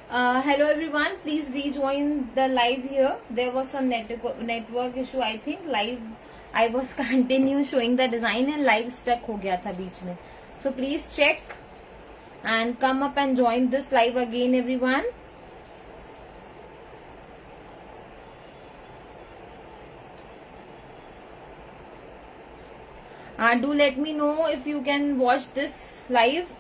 Hello everyone, please rejoin the live here. There was some network issue, I think. Live I was continue showing the design and live stuck हो गया था बीच में. So please check and come up and join this live again everyone. Do let me know if you can watch this live.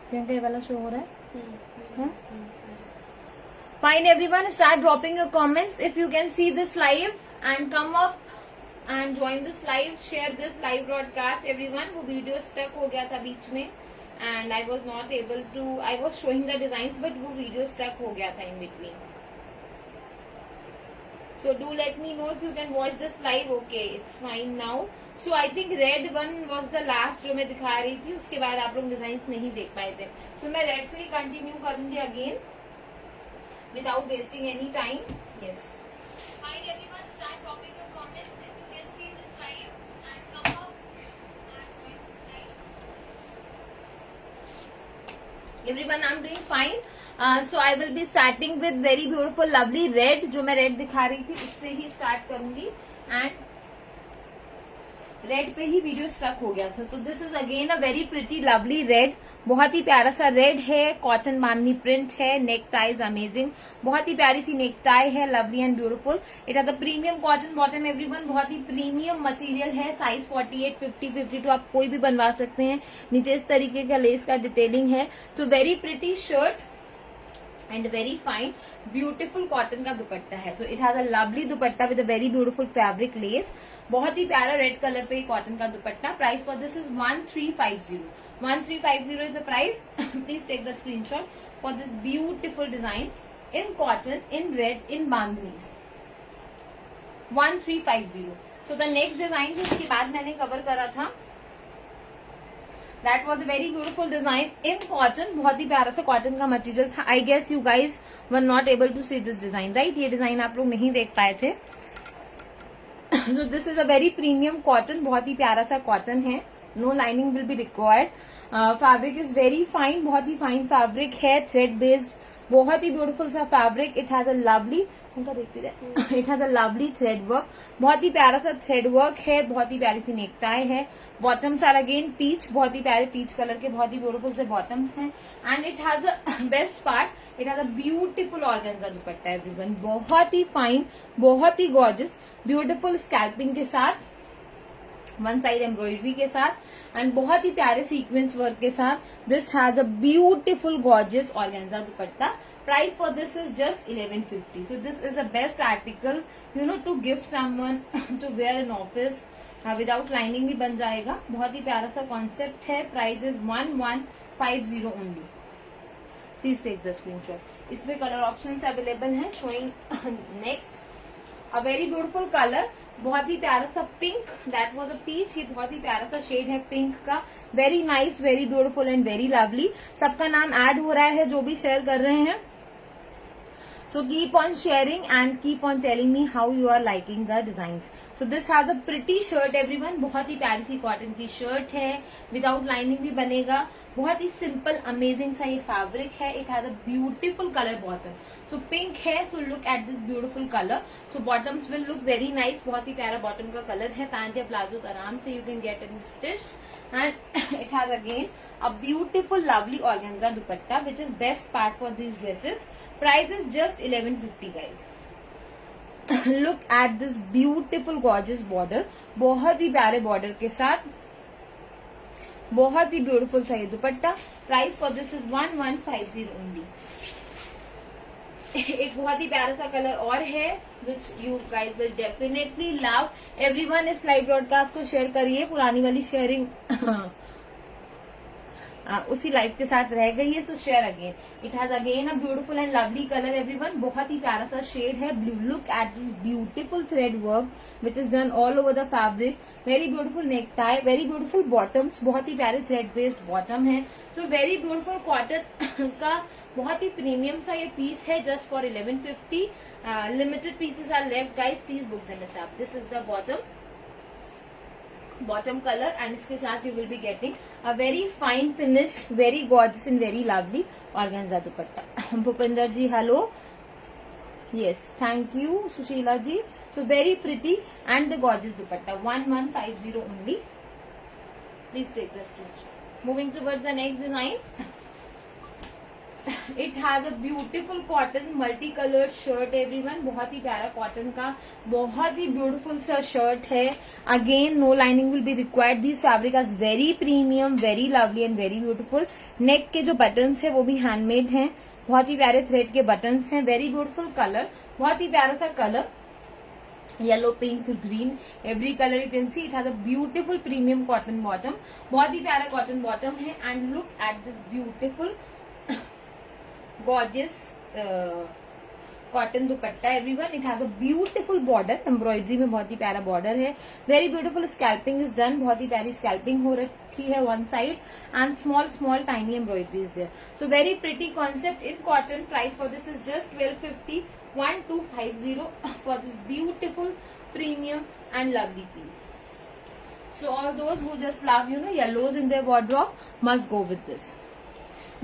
Priyanka ये वाला show हो रहा है? Fine everyone, start dropping your comments if you can see this live and come up and join this live, share this live broadcast everyone. वो video stuck हो गया था बीच में and I was not able to, I was showing the designs but वो video stuck हो गया था in between. So do let me know if you can watch this live. Okay, it's fine now. So I think red one was the last जो मैं दिखा रही थी, उसके बाद आप लोग डिजाइन्स नहीं देख पाए थे. So मैं रेड से ही कंटिन्यू करूंगी again without wasting any time. Yes. Fine everyone, start dropping your comments if you can see this live and come up and join this live. Everyone, I'm doing fine. So I will be starting with very beautiful lovely red. जो मैं red दिखा रही थी उससे ही start करूंगी and red पे ही video stuck हो गया था. तो this is again a very pretty lovely red. बहुत ही प्यारा सा रेड है, कॉटन बांधनी प्रिंट है, नेक टाई इज अमेजिंग. बहुत ही प्यारी सी नेक टाई है, lovely and beautiful. It has the premium cotton bottom everyone. बहुत ही प्रीमियम मटेरियल है. साइज 48, 50, 52 आप कोई भी बनवा सकते हैं. नीचे इस तरीके का लेस का डिटेलिंग है. तो very pretty shirt and very fine beautiful cotton का दुपट्टा है. So it has a lovely dupatta with a very beautiful fabric lace. बहुत ही प्यारा रेड कलर पे कॉटन का dupatta. Price for this is 1350. 1350 is the price. Please take the screenshot for this beautiful design in cotton, in red, in bandhanis. 1350. So the next design जिसके बाद मैंने cover करा था, That was a very beautiful design in cotton. बहुत ही प्यारा सा cotton का मटेरियल था. I guess you guys were not able to see this design, right? ये डिजाइन आप लोग नहीं देख पाए थे. So this is a very premium cotton. बहुत ही प्यारा सा कॉटन है. No lining will be required. Fabric is very fine. बहुत ही फाइन फैब्रिक है, थ्रेड बेस्ड. बहुत ही ब्यूटीफुल सा fabric. It has a lovely, उनका देखते रहे, it has a lovely thread work. बहुत ही प्यारा सा थ्रेड वर्क है. बहुत ही प्यारी सी नेक टाई है. Bottoms are again peach. बहुत ही प्यारे पीच कलर के बहुत ही ब्यूटीफुल से बॉटम्स हैं. And it has a best part, it has a beautiful organza dupatta everyone. बहुत ही फाइन, बहुत ही गॉर्जियस, ब्यूटीफुल स्कैल्पिंग के साथ, वन साइड एम्ब्रॉयडरी के साथ एंड बहुत ही प्यारे सीक्वेंस वर्क के साथ. This has a beautiful gorgeous organza dupatta. Price for this is just 1150. So this is a best article to gift someone to wear in office. Without lining भी बन जाएगा. बहुत ही प्यारा सा कॉन्सेप्ट है. Price is 1150 only. Please take the screenshot. इसमें colour option available हैं. Showing next a very beautiful colour. बहुत ही प्यारा सा pink. That was a peach. ये बहुत ही प्यारा सा शेड है पिंक का. Very nice, very beautiful and very lovely. सबका नाम ऐड हो रहा है जो भी शेयर कर रहे हैं. So keep on sharing and keep on telling me how you are liking the designs. So this has a pretty shirt everyone. बहुत ही प्यारी सी कॉटन की शर्ट है. विदाउट लाइनिंग भी बनेगा. बहुत ही सिंपल अमेजिंग सा ये फैब्रिक है. It has a beautiful colour bottom. So pink है. So look at this beautiful colour. So bottoms will look very nice. बहुत ही प्यारा बॉटम का कलर है. पैंट या प्लाजो आराम से you can get it stitched and it has again a beautiful lovely organza dupatta which is best part for these dresses. Price is just 1150 guys. Look at this beautiful gorgeous border. बहुत ही प्यारे border के साथ बहुत ही beautiful सा ये दुपट्टा. Price for this is 1150 only. एक बहुत ही प्यारा सा कलर और है which you guys will definitely love. Everyone इस लाइव ब्रॉडकास्ट को शेयर करिए. पुरानी वाली शेयरिंग उसी लाइव के साथ रह गई है. सो share again. It has again a beautiful and lovely colour everyone. बहुत ही प्यारा सा शेड है blue. Look at this beautiful thread work which is done all over the fabric. Very beautiful neck tie, very beautiful bottoms. बहुत ही प्यारे thread based bottom है. So very beautiful cotton का बहुत ही प्रीमियम सा ये पीस है. Just for 1150. Limited pieces are left guys. Please book them up. This is the bottom. Bottom colour and इसके साथ you will be getting a very fine finished, very gorgeous and very lovely organza dupatta. Bhupinder ji hello, yes, thank you Sushila ji. So very pretty and the gorgeous dupatta, 1150 only. Please take the screenshot. Moving towards the next design. It has a beautiful cotton multicolored shirt everyone. बहुत ही प्यारा cotton का बहुत ही beautiful सा shirt है. Again no lining will be required. This fabric is very premium, very lovely and very beautiful. नेक के जो बटन्स है वो भी हैंडमेड हैं. बहुत ही प्यारे थ्रेड के बटन्स हैं. वेरी ब्यूटीफुल कलर, बहुत ही प्यारा सा colour, yellow, pink, green, every colour you can see. It has a beautiful premium cotton bottom. बहुत ही प्यारा कॉटन बॉटम है. And look at this beautiful gorgeous cotton dupatta everyone. It has a beautiful border, embroidery में बहुत ही प्यारा border है. Very beautiful scalloping is done. बहुत ही प्यारी स्कैल्पिंग हो रखी है one side and small small tiny embroidery is there. So very pretty concept in cotton. Price for this is just 1250, 1250 for this beautiful premium and lovely piece. So all those who just love yellows in their wardrobe must go with this.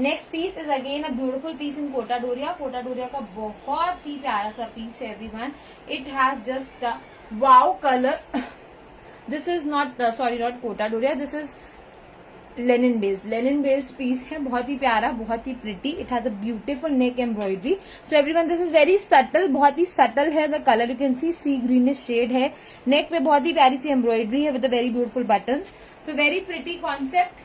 Next piece is again a beautiful piece in Kota Doria. Kota डोरिया का बहुत ही प्यारा सा piece है everyone. It has just a wow color. This is not not Kota Doria. This is linen based piece है. बहुत ही प्यारा, बहुत ही pretty. It has a beautiful neck embroidery. So everyone this is very subtle, बहुत ही सटल है. The colour you can see greenish shade है. नेक पे बहुत ही प्यारी सी एम्ब्रॉयडरी है with very beautiful buttons. So very pretty concept,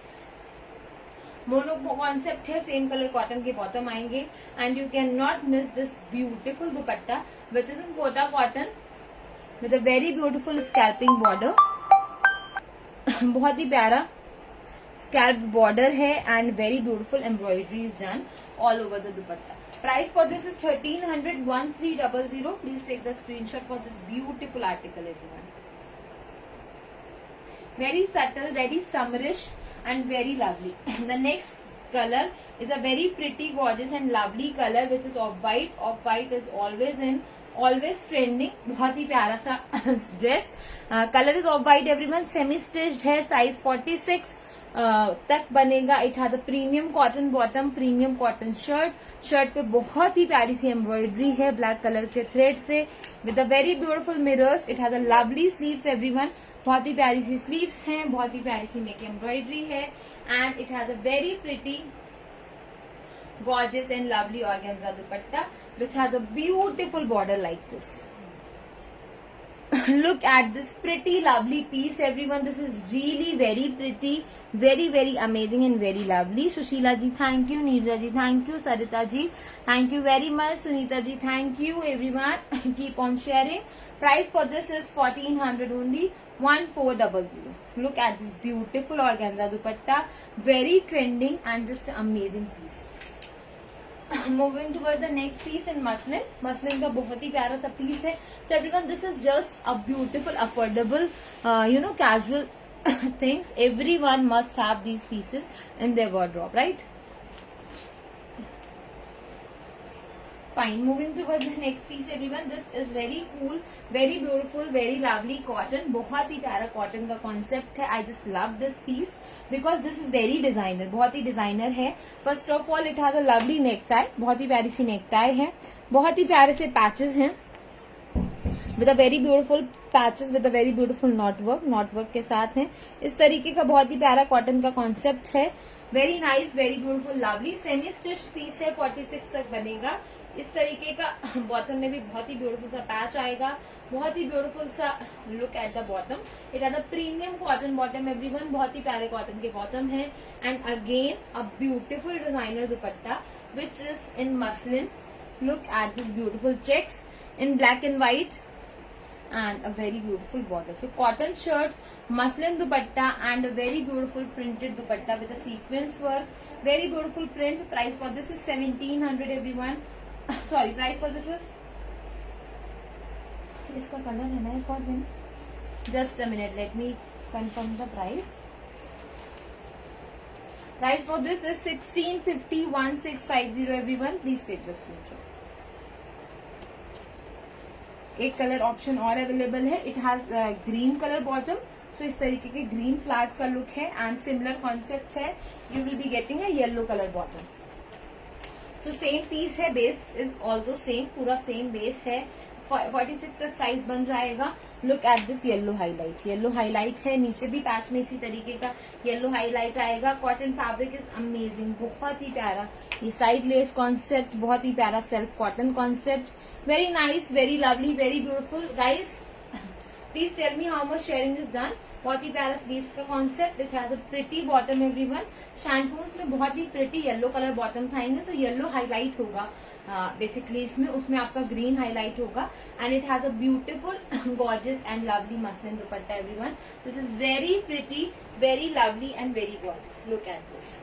mono concept है. सेम कलर कॉटन के बॉटम आएंगे and you can not miss this beautiful dupatta which is in Kota cotton with a very beautiful scalloping border. बहुत ही प्यारा scallop border है and very beautiful embroidery is done all over the dupatta. Price for this is 1300, 1300. Please take the screenshot for this beautiful article everyone. Very subtle, very summerish and very lovely. The next color is a very pretty, gorgeous and lovely color which is off white. Off white is always trending. बहुत ही प्यारा सा dress. Colour is of white everyone. Semi stitched है. Size 46 तक बनेगा. It has a premium cotton bottom, premium cotton shirt. Shirt पे बहुत ही प्यारी सी एम्ब्रॉयडरी है ब्लैक कलर के थ्रेड से with a very beautiful mirrors. It has a lovely sleeves everyone. बहुत ही प्यारी सी स्लीव्स हैं. बहुत ही प्यारी सी नेक एम्ब्रॉयडरी है and it has a very pretty gorgeous and lovely organza dupatta which has a beautiful border like this. Look at this pretty lovely piece everyone. This is really very pretty, very very amazing and very lovely. Sushila ji thank you, Neerja ji thank you, Sarita ji thank you very much, Sunita ji thank you everyone. Keep on sharing. Price for this is 1400 only, 1400. Look at this beautiful organza dupatta, very trending and just an amazing piece. Moving towards the next piece in muslin. Muslin का बहुत ही प्यारा सा piece है. So everyone, this is just a beautiful, affordable, casual things. Everyone must have these pieces in their wardrobe, right? Fine. Moving towards the next piece, everyone. This is very cool, very beautiful, very lovely cotton. बहुत ही प्यारा cotton का concept है. I just love this piece because this is very designer. बहुत ही designer है. First of all, it has a lovely necktie. बहुत ही प्यारी सी necktie है. बहुत ही प्यारे से patches हैं. With a very beautiful patches with a very beautiful knot work के साथ हैं. इस तरीके का बहुत ही प्यारा cotton का concept है. Very nice, very beautiful, lovely. Semi stitched piece है. 46 तक बनेगा. इस तरीके का बॉटम में भी बहुत ही ब्यूटीफुल सा पैच आएगा. बहुत ही ब्यूटीफुल सा look at the bottom. It has a premium cotton bottom everyone. बहुत ही प्यारे कॉटन के बॉटम है and again a beautiful designer dupatta which is in muslin. Look at this beautiful checks in black and white and a very beautiful border. So cotton shirt, muslin dupatta and a very beautiful printed dupatta with a sequence work. Very beautiful print. Price for this is 1700 everyone. Sorry, price for this is, इसका colour है ना एक और दिन. Just a minute, let me confirm the price. Price for this is 1650, 1650 everyone. Please take the screenshot. एक colour option और available है. It has green colour bottom. So इस तरीके के ग्रीन फ्लावर्स का लुक है एंड सिमिलर कॉन्सेप्ट है. You will be getting a yellow colour bottom. So same piece है, बेस इज ऑल्सो सेम, पूरा सेम बेस है. 46 तक साइज बन जाएगा. Look at this yellow highlight. Yellow highlight है, नीचे भी पैच में इसी तरीके का येलो हाईलाइट आएगा. कॉटन फैब्रिक इज अमेजिंग, बहुत ही प्यारा. ये साइड लेस कॉन्सेप्ट बहुत ही प्यारा, self cotton concept. Very nice, very lovely, very beautiful. Guys please tell me how much sharing is done. बहुत ही प्यारा स्लीव्स का concept. It has a pretty bottom everyone. Shantoons में बहुत ही प्रिटी येलो कलर बॉटम्स आएंगे. सो येलो हाईलाइट होगा basically इसमें, उसमें आपका ग्रीन हाईलाइट होगा. And it has a beautiful gorgeous and lovely muslin dupatta everyone. This is very pretty, very lovely and very gorgeous. Look at this.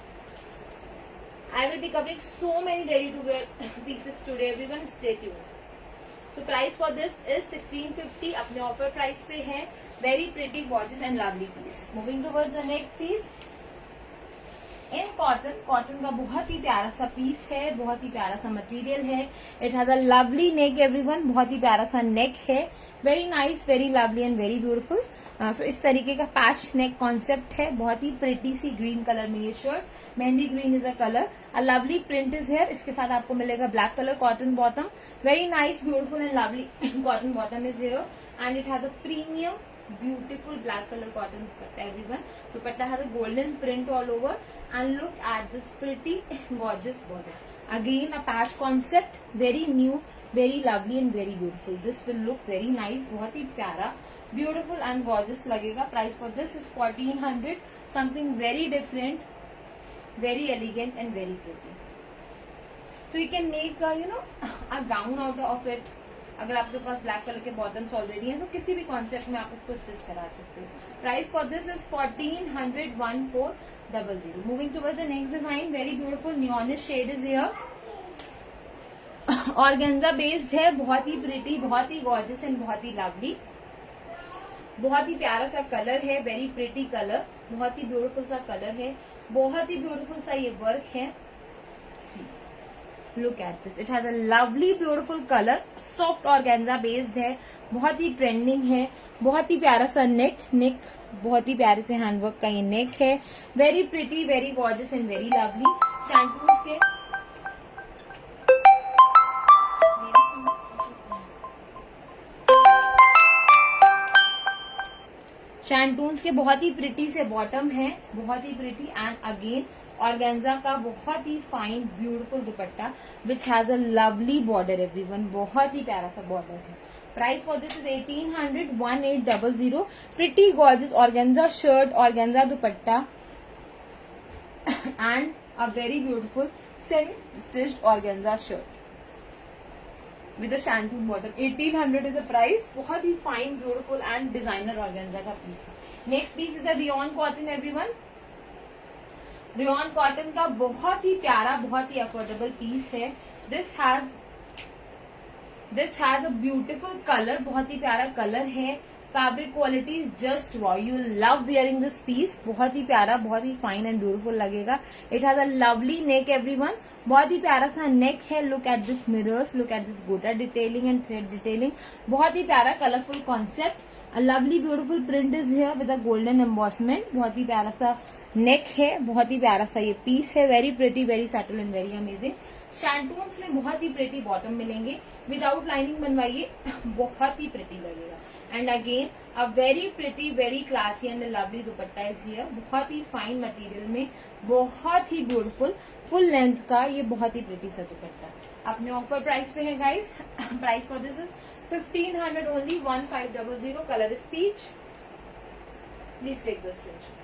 I will be covering so many ready to wear pieces today everyone. Stay tuned. So price for this is 1650. अपने offer price पे है. Very pretty, gorgeous and lovely piece. Moving towards the next piece. In cotton का बहुत ही प्यारा सा piece है, बहुत ही प्यारा सा मटेरियल है. It has a lovely neck everyone. बहुत ही प्यारा सा नेक है. Very nice, very lovely and very beautiful. So इस तरीके का पैच नेक कॉन्सेप्ट है. बहुत ही प्रिटी सी ग्रीन कलर में ये shirt. Mehndi green is a colour. A lovely print is here. इसके साथ आपको मिलेगा black colour cotton bottom. Very nice, beautiful and lovely cotton bottom is here. And it has a premium beautiful black color cotton dupatta everyone. Dupatta has a golden print all over and look at this pretty gorgeous border. Again a patch concept, very new, very lovely and very beautiful. This will look very nice. बहुत ही प्यारा, beautiful and gorgeous लगेगा. Price for this is 1400. Something very different, very elegant and very pretty. So you can make a gown out of it. अगर आपके पास black colour के bottoms already हैं तो किसी भी कॉन्सेप्ट में आप इसको स्टिच करा सकते हो. Price for this is 1400. 1400. Moving towards the next design. Very beautiful neonish shade is here. Organza based है. बहुत ही प्रिटी, बहुत ही गॉर्जियस एंड बहुत ही लवली. बहुत ही प्यारा सा कलर है. Very pretty colour. बहुत ही ब्यूटीफुल सा कलर है. बहुत ही ब्यूटीफुल सा ये वर्क है. Look at this. It has a lovely beautiful color. Soft organza based है. बहुत ही ट्रेंडिंग है. बहुत ही प्यारा सा नेक. बहुत ही प्यारे से हैंडवर्क का ये नेक है. Very pretty, very gorgeous and very lovely. Shantoons के बहुत ही प्रिटी से बॉटम है. बहुत ही प्रिटी एंड अगेन ऑर्गेन्जा का बहुत ही fine beautiful dupatta which has a lovely border everyone. बहुत ही प्यारा सा बॉर्डर है. Price for this is 1800. 1800. Pretty gorgeous organza shirt, organza dupatta and a very beautiful semi stitched organza shirt with a shantoon border. 1800 is a price. बहुत ही fine, beautiful and designer organza का piece है. Next piece is a rayon cotton everyone. Rayon cotton का बहुत ही प्यारा, बहुत ही अफोर्डेबल पीस है. This has a beautiful colour. बहुत ही प्यारा कलर है. Fabric quality is just wow. You love wearing this piece. बहुत ही प्यारा, बहुत ही फाइन एंड ब्यूटीफुल लगेगा. It has a lovely neck everyone. बहुत ही प्यारा सा नेक है. Look at this mirrors, look at this gota detailing and thread detailing. बहुत ही प्यारा colourful concept. A lovely beautiful print is here with a golden embossment. बहुत ही प्यारा सा नेक है. बहुत ही प्यारा सा ये पीस है. Very pretty, very subtle and very amazing. Shantoons में बहुत ही प्रिटी बॉटम मिलेंगे. विदाउट लाइनिंग बनवाइए, बहुत ही प्रिटी लगेगा. And again a very pretty, very classy and lovely dupatta is here. बहुत ही फाइन मटेरियल में, बहुत ही ब्यूटीफुल फुल लेंथ का ये बहुत ही प्रिटी सा दुपट्टा अपने ऑफर प्राइस पे है guys. Price for this is 1500 only. 1500. Colour is peach. Please take the screenshot.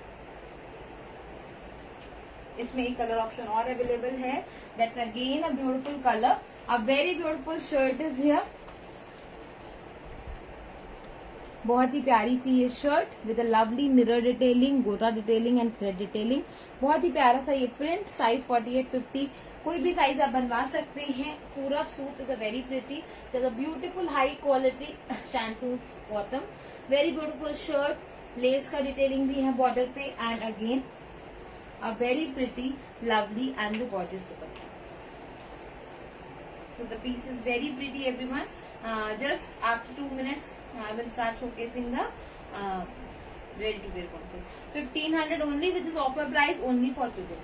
इसमें एक कलर ऑप्शन और अवेलेबल है. That's again a beautiful colour. A very beautiful shirt is here. बहुत ही प्यारी सी ये shirt with a lovely mirror detailing, gota detailing and thread detailing. बहुत ही प्यारा सा ये प्रिंट. साइज 48-50. कोई भी साइज आप बनवा सकते हैं. पूरा suit is a very pretty. It is a beautiful high quality shantoon bottom. Very beautiful shirt. Less का डिटेलिंग भी है बॉर्डर पे. And again a very pretty, lovely and the gorgeous dupatta. So the piece is very pretty everyone. Just after 2 minutes I will start showcasing the ready to wear concept 1500 only, which is offer price only for today.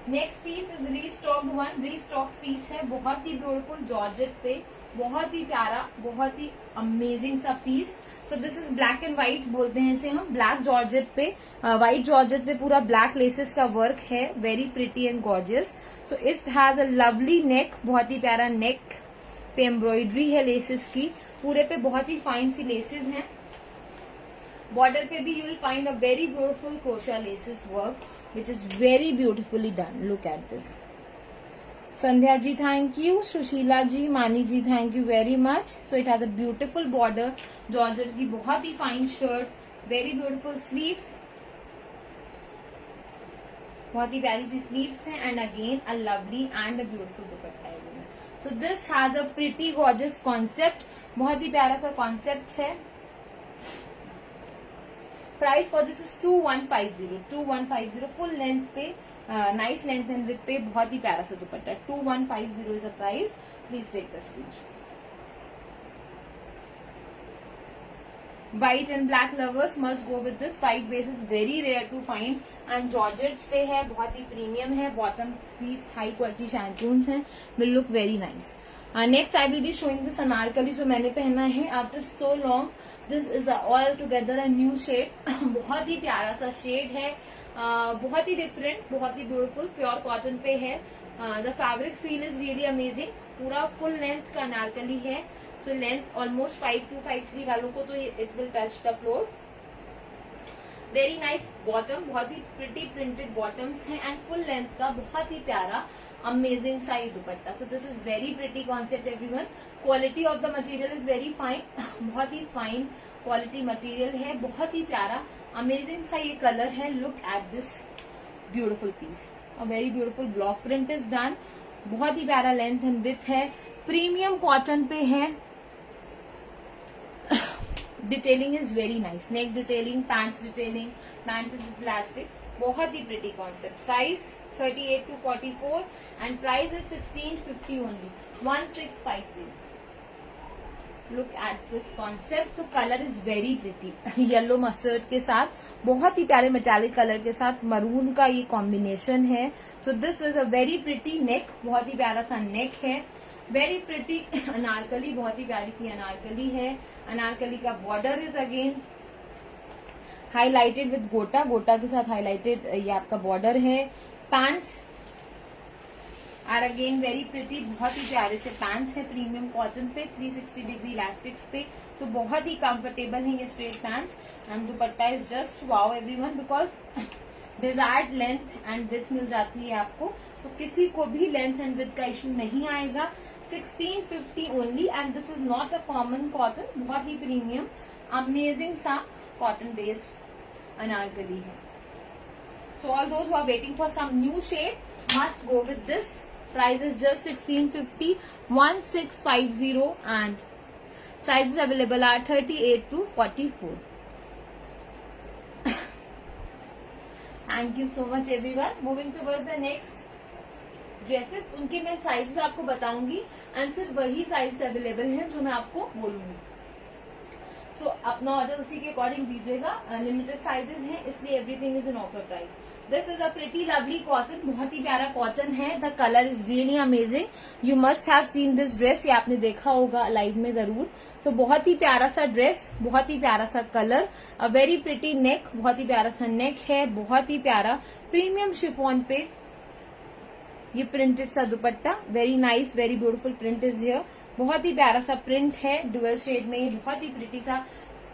Next piece is restocked one. Restock piece है, बहुत ही beautiful georgette पे, बहुत ही प्यारा, बहुत ही amazing सा piece. So this is black and white बोलते हैं इसे हम. ब्लैक जॉर्जेट पे, व्हाइट जॉर्जेट पे पूरा ब्लैक लेसेस का वर्क है. Very pretty and gorgeous. So it has a lovely neck, बहुत ही प्यारा नेक पे एम्ब्रॉयडरी है लेसेस की. पूरे पे बहुत ही फाइन सी लेसेस हैं. बॉर्डर पे भी you will find a very beautiful crochet laces work which is very beautifully done. Look at this. Sandhya ji, thank you. Sushila ji, Mani ji, thank you very much. So it has a beautiful border. Georgette की बहुत ही fine shirt. Very beautiful sleeves. बहुत ही प्यारी सी sleeves हैं and again a lovely and a beautiful दुपट्टा है. So this has a pretty gorgeous concept. बहुत ही प्यारा सा concept है. Price for this is 2150 full length पे, नाइस लेंथ एंड विथ पे, बहुत ही प्यारा सा dupatta. 2150 is the price. Please take the screenshot. White and black lovers must go with this. White base is very rare to find and georgettes पे है, बहुत ही प्रीमियम है. Bottom piece high quality shantoons हैं, will look very nice. Next I will be showing this Anarkali जो मैंने पहना है after so long. This is all together a new shade. बहुत ही प्यारा सा शेड है, बहुत ही डिफरेंट, बहुत ही ब्यूटीफुल. प्योर कॉटन पे है. The fabric feel is really amazing. पूरा फुल लेंथ का अनारकली है. सो लेंथ ऑलमोस्ट 5253 वालों को तो it will touch the floor. Very nice bottom, बहुत ही प्रिटी प्रिंटेड बॉटम्स हैं एंड फुल लेंथ का बहुत ही प्यारा अमेजिंग सा ये दुपट्टा. सो this is very pretty concept everyone. Quality of the material is very fine. बहुत ही फाइन क्वालिटी मटेरियल है, बहुत ही प्यारा अमेजिंग सा ये कलर है. Look at this beautiful piece. A very beautiful block print is done. बहुत ही प्यारा लेंथ एंड विथ है. प्रीमियम कॉटन पे है. Detailing is very nice. Neck detailing, pants detailing, pants with plastic. बहुत ही pretty concept. Size 38 to 44 and price is 1650 only. 1650. Look at this concept. So color is very pretty. Yellow mustard के साथ, बहुत ही प्यारे metallic colour के साथ maroon का ये कॉम्बिनेशन है. So this is a very pretty neck. बहुत ही प्यारा सा नेक है. वेरी प्रिटी अनारकली, बहुत ही प्यारी सी अनारकली है. अनारकली का border is again highlighted with gota. Gota के साथ हाईलाइटेड ये आपका बॉर्डर है. Pants are again very pretty. बहुत ही प्यारे से पैंट्स है प्रीमियम कॉटन पे, 360 डिग्री इलास्टिक्स पे. तो बहुत ही कंफर्टेबल है ये straight pants. And dupatta is just wow everyone, because desired length and width मिल जाती है आपको. तो किसी को भी लेंथ एंड विथ का इश्यू नहीं आएगा. 1650 only and this is not a common cotton. बहुत ही प्रीमियम अमेजिंग सा कॉटन बेस्ड अनारकली है. So all those who are waiting for some new shade must go with this. Price is just 1650, 1650 and sizes available are 38 to 44. Thank you so much everyone. Moving towards the next dresses, उनके मैं sizes आपको बताऊंगी and सिर्फ वही size available हैं जो मैं आपको बोलूंगी. सो अपना ऑर्डर उसी के अकॉर्डिंग दीजिएगा. लिमिटेड साइजेस हैं इसलिए everything is in offer price. This is a pretty lovely cotton. बहुत ही प्यारा कॉटन है. The colour is really amazing. You must have seen this dress. ये आपने देखा होगा लाइव में जरूर. सो बहुत ही प्यारा सा ड्रेस, बहुत ही प्यारा सा colour, a very pretty neck, बहुत ही प्यारा सा नेक है. बहुत ही प्यारा प्रीमियम शिफॉन पे ये प्रिंटेड सा दुपट्टा. Very nice, very beautiful print is here. बहुत ही प्यारा सा प्रिंट है डुअल शेड में. ये बहुत ही प्रिटी सा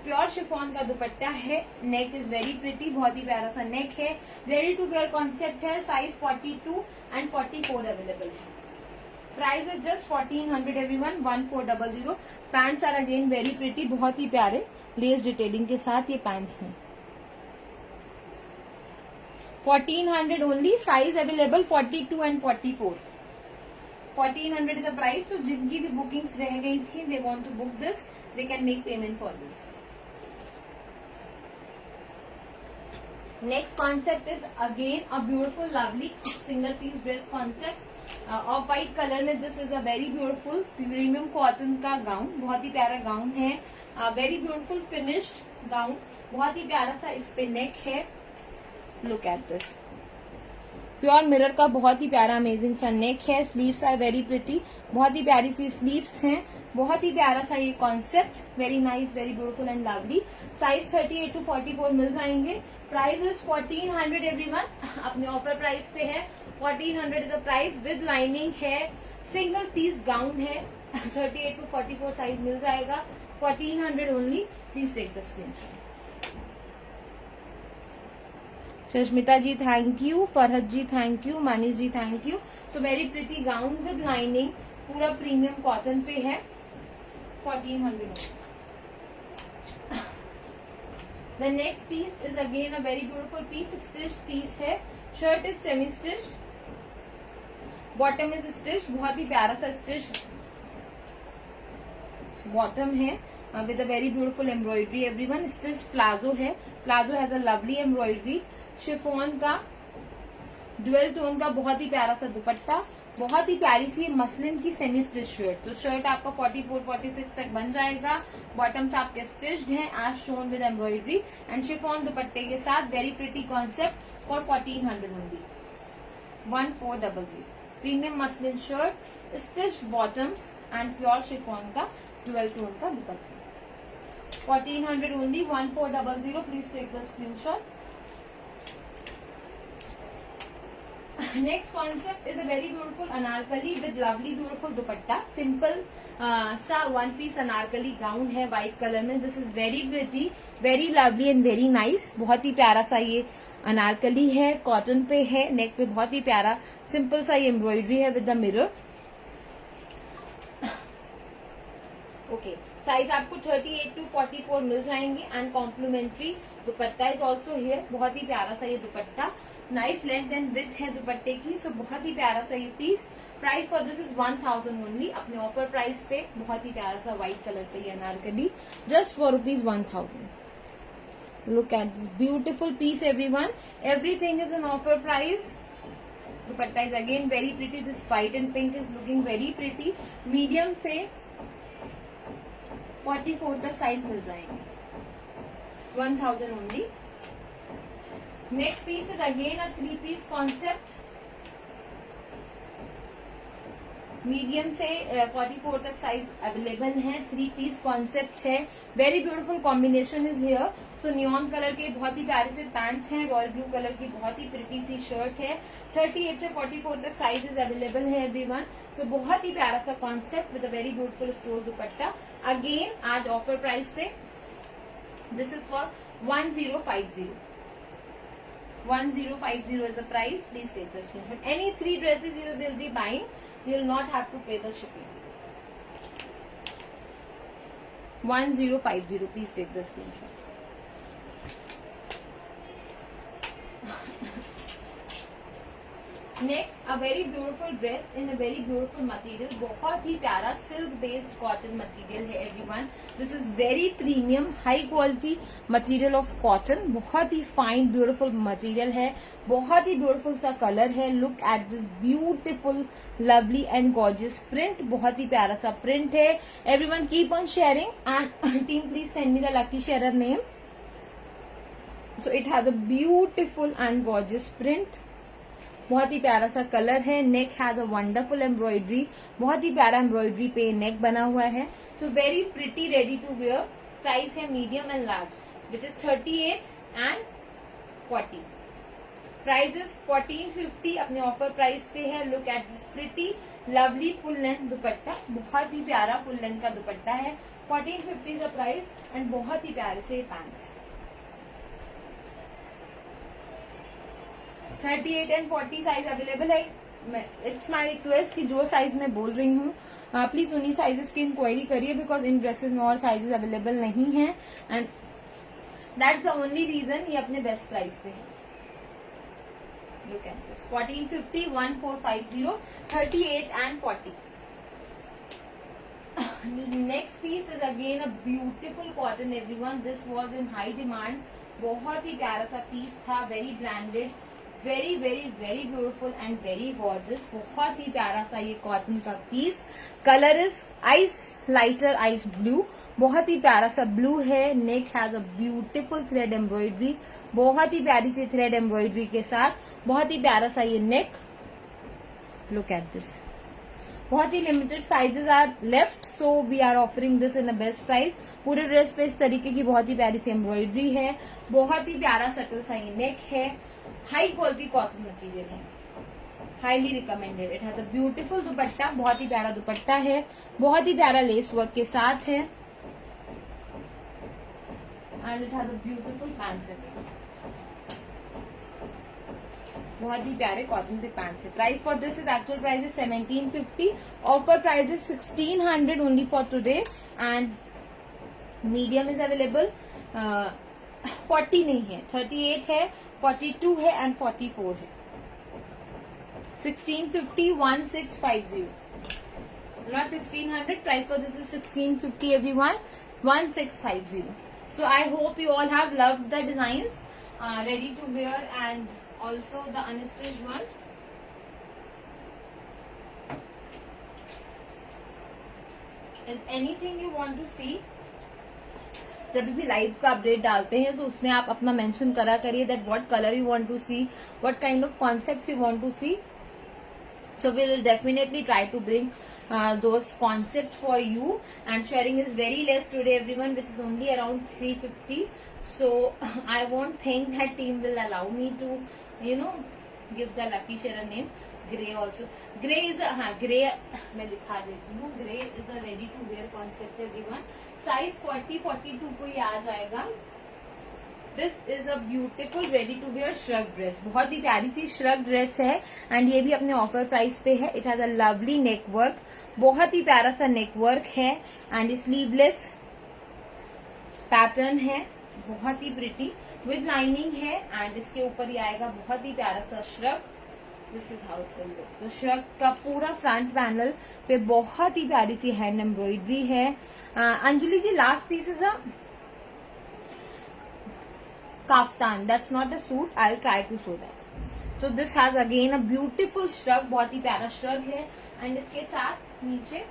प्योर शिफॉन का दुपट्टा है. नेक इज वेरी प्रिटी, बहुत ही प्यारा सा नेक है. रेडी टू वेयर कॉन्सेप्ट है. साइज 42 एंड 44 अवेलेबल है. Price is just 1400 everyone, 1400. Pants are again very pretty, बहुत ही प्यारे लेस डिटेलिंग के साथ ये पैंट्स हैं. 1400 only. Size available 42 and 44. 1400 is the price. तो जिनकी भी बुकिंग्स रह गई थी, they want to book this, they can make payment for this. Next concept is again a beautiful lovely single piece dress concept. Off white colour में this is a very beautiful premium cotton का gown, बहुत ही प्यारा gown है, very beautiful finished gown, बहुत ही प्यारा सा इस पे नेक है। Look at this, pure mirror का बहुत ही प्यारा अमेजिंग सा नेक है, स्लीव्स आर वेरी प्रिटी, बहुत ही प्यारी सी स्लीव्स हैं, बहुत ही प्यारा सा ये concept, very nice, very beautiful and lovely. Size 38 to 44 मिल जाएंगे। प्राइस इज 1400 एवरीवन, अपने ऑफर प्राइस पे है 1400 is a price with lining है, सिंगल पीस गाउन है, 38 to 44 साइज मिल जाएगा, 1400 only. Please take the screenshot. Sushmita ji thank you, Farhat ji thank you, Mani ji thank you. So very pretty gown with lining, पूरा premium cotton पे है, 1400। The next piece is again a very beautiful piece, stitched piece है, shirt is semi stitched, bottom is stitched, बहुत ही प्यारा सा stitched bottom है with a very beautiful embroidery everyone. Stitched palazzo है, palazzo has a lovely embroidery, chiffon का dual tone का बहुत ही प्यारा सा दुपट्टा, बहुत ही प्यारी सी मसलिन की सेमी स्टिच शर्ट। तो शर्ट आपका 44-46 तक बन जाएगा, बॉटम्स आपके स्टिच्ड हैं as shown with embroidery and chiffon दुपट्टे के साथ, very pretty concept for 1400 only, 1400। Premium muslin shirt, stitched bottoms and pure chiffon का ड्यूअल टोन का dupatta, 1400 only, 1400। Please take the screenshot. Next concept is a very beautiful anarkali with lovely beautiful dupatta, simple सा one piece Anarkali gown है white colour में। This is very pretty, very lovely and very nice, बहुत ही प्यारा सा ये अनारकली है, cotton पे है, नेक पे बहुत ही प्यारा सिंपल सा ये एम्ब्रॉयडरी है with the mirror. Okay, size आपको 38 to 44 मिल जाएंगे and complimentary dupatta is also here, बहुत ही प्यारा सा ये dupatta, nice length and width है दुपट्टे की, सो बहुत ही प्यारा सा ये piece. Price for this is 1000 only, अपने ऑफर प्राइस पे बहुत ही प्यारा सा व्हाइट कलर पे ये anarkali, just for ₹1000। Look at this beautiful piece everyone, everything is an offer price. Dupatta is again very pretty, this white and pink is looking very pretty, medium से 44 तक size मिल जाएंगे, 1000 only. Next piece is again a 3-piece concept, medium से 44 तक size available है, 3-piece concept है, very beautiful combination is here. So neon colour के बहुत ही प्यारे से पैंट्स हैं, रॉयल ब्लू कलर की बहुत ही प्रिटी सी शर्ट है, 38 से 44 तक साइजेस अवेलेबल है एवरीवन। सो बहुत ही प्यारा सा concept with a very beautiful stole dupatta, again आज ऑफर प्राइस पे, this is for 1050। 1050 is the price. Please take the screenshot. Any 3 dresses you will be buying, you will not have to pay the shipping. 1050. Please take the screenshot. Next, a very beautiful dress in a very beautiful material, बहुत ही प्यारा silk based cotton material है everyone. This is very premium high quality material of cotton, बहुत ही fine beautiful material है, बहुत ही beautiful सा कलर है। Look at this beautiful lovely and gorgeous print, बहुत ही प्यारा सा प्रिंट है everyone. Keep on sharing and team please send me the lucky sharer name. So it has a beautiful and gorgeous print, बहुत ही प्यारा सा कलर है, neck has a wonderful embroidery, बहुत ही प्यारा एम्ब्रॉयडरी पे नेक बना हुआ है। So very pretty, ready to wear. Size है medium and large which is 38 and 40। Price is 1450, अपने ऑफर प्राइस पे है। Look at this pretty lovely full length dupatta, बहुत ही प्यारा फुल लेंथ का दुपट्टा है, 1450 का प्राइस एंड बहुत ही प्यारे से पैंट्स। 38 एंड 40 साइज अवेलेबल है। इट्स माई रिक्वेस्ट कि जो साइज मैं बोल रही हूँ प्लीज उन्हीं साइजेस की इंक्वायरी करिए, बिकॉज इन ड्रेसेस में और साइजेस अवेलेबल नहीं है and that's the only reason ये अपने बेस्ट प्राइस पे है। Look at this 1450, 1450, 38 and 40। Next piece is again a beautiful cotton everyone, this was in high demand, बहुत ही प्यारा सा पीस था, very branded very very very beautiful and very gorgeous, बहुत ही प्यारा सा ये कॉटन का piece. Colour is ice lighter ice blue, बहुत ही प्यारा सा ब्लू है। Neck has a beautiful thread embroidery, बहुत ही प्यारी सी थ्रेड एम्ब्रॉयडरी के साथ, बहुत ही प्यारा सा ये नेक। लुक एट दिस, बहुत ही limited sizes are left, so we are offering this in a best price. पूरे ड्रेस पे इस तरीके की बहुत ही प्यारी सी एम्ब्रॉयडरी है, बहुत ही प्यारा सटल सा ये नेक है। हाई क्वालिटी कॉटन मटेरियल है, highly recommended. It has a beautiful दुपट्टा, बहुत ही प्यारा दुपट्टा है, बहुत ही प्यारा लेस वर्क के साथ है, and it has a beautiful pant set, बहुत ही प्यारे कॉटन के पैंट से। Price for this is actual price is 1750, offer price is 1600 only for today, and medium is available. 40 नहीं है, 38 है, 42 है एंड 44 है। 1650, 1650, not 1600. Price for this is 1650 everyone, 1650. So I hope you all have loved the designs, ready to wear and also the unstitched one. If anything you want to see, जब भी live का update डालते हैं तो उसमें आप अपना mention करा करिए that what colour you want to see, what kind of concepts you want to see. So we will definitely try to bring those concepts for you, and sharing is very less today everyone, which is only around 350. So I won't think that team will allow me to give the lucky sharer name. Grey also, grey is a grey मैं दिखा देती हूँ. Grey is a ready to wear concept everyone. Size 40-42 को ये आ जाएगा. This is a beautiful ready to wear shrug dress, बहुत ही प्यारी सी श्रग ड्रेस है, एंड ये भी अपने ऑफर प्राइस पे है. It has a lovely neck work, बहुत ही प्यारा सा नेक वर्क है, एंड स्लीवलेस पैटर्न है, बहुत ही प्रिटी विद लाइनिंग है, एंड इसके ऊपर ही आएगा बहुत ही प्यारा सा shrug. This is how it will look. तो श्रग का पूरा फ्रंट पैनल पे बहुत ही प्यारी सी हैंड एम्ब्रॉयडरी है. Anjali ji, last piece is a kaftan, that's not a suit. I'll try to show that. So this has again a beautiful shrug, बहुत ही प्यारा shrug है, and इसके साथ नीचे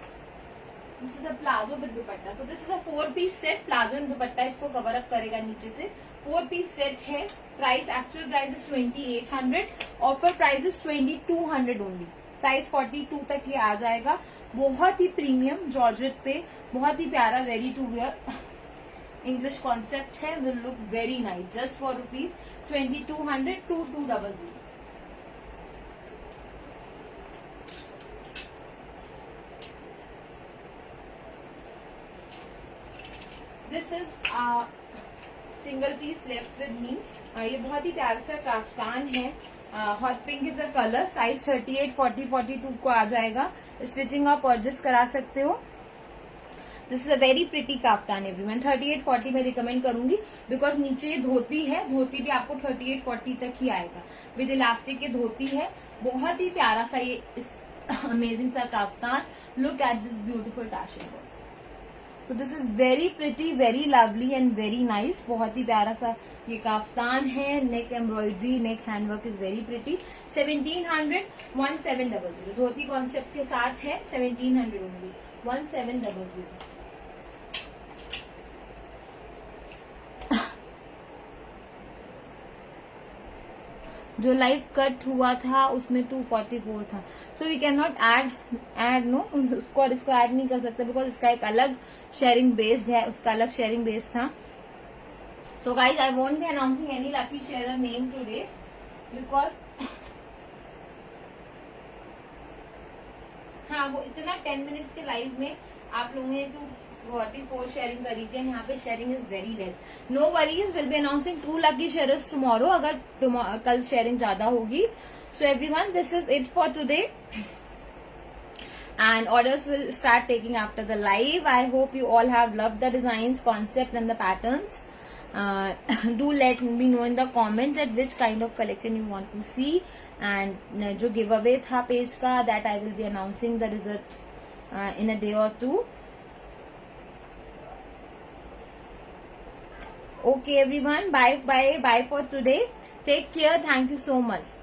this is a plazo with dupatta. So this is a 4-piece set, plazo and दुपट्टा इसको cover up करेगा नीचे से. 4-piece set है. Price actual price is 2800, offer price is 2200 only. Size 42 तक ये आ जाएगा. बहुत ही प्रीमियम जॉर्जेट पे, बहुत ही प्यारा ready to wear English concept है. will look very nice just for rupees 2200, 2200. This is single piece left with me. ये बहुत ही प्यारा सा काफ्तान है. Hot pink is a colour. Size 38, 40, 42 को आ जाएगा. स्टिचिंग आप एडजस्ट करा सकते हो. This is a very pretty kaftan everyone. 38-40 में रिकमेंड करूंगी बिकॉज नीचे ये धोती है. धोती भी आपको 38-40 तक ही आएगा. विद इलास्टिक के धोती है. बहुत ही प्यारा सा ये अमेजिंग सा kaftan. Look at this beautiful tassel work. So this is very pretty, very lovely and very nice. बहुत ही प्यारा सा ये काफ्तान है. Neck embroidery, neck handwork is very pretty. 1700, 1700. Dhoti concept के साथ है. 1700 ओनली, 1700. जो लाइव कट हुआ था उसमें 244 था. So we can not add no, उसको और इसको ऐड नहीं कर सकते बिकॉज इसका एक अलग शेयरिंग बेस्ड है, उसका अलग शेयरिंग बेस्ड था. So guys, I won't be announcing any lucky share name today because हाँ, वो इतना 10 मिनट्स के लाइव में आप लोगों ने 244 शेयरिंग करी थी, यहाँ पे sharing is very less. No worries, will be announcing 2 lucky shares tomorrow अगर कल शेयरिंग ज्यादा होगी. So everyone, this is it for today and orders will start taking after the live. I hope you all have loved the designs, concept and the patterns. Do let me know in the comments that which kind of collection you want to see, and जो giveaway था page का, that I will be announcing the result in a day or two. Okay everyone, bye for today. Take care. Thank you so much.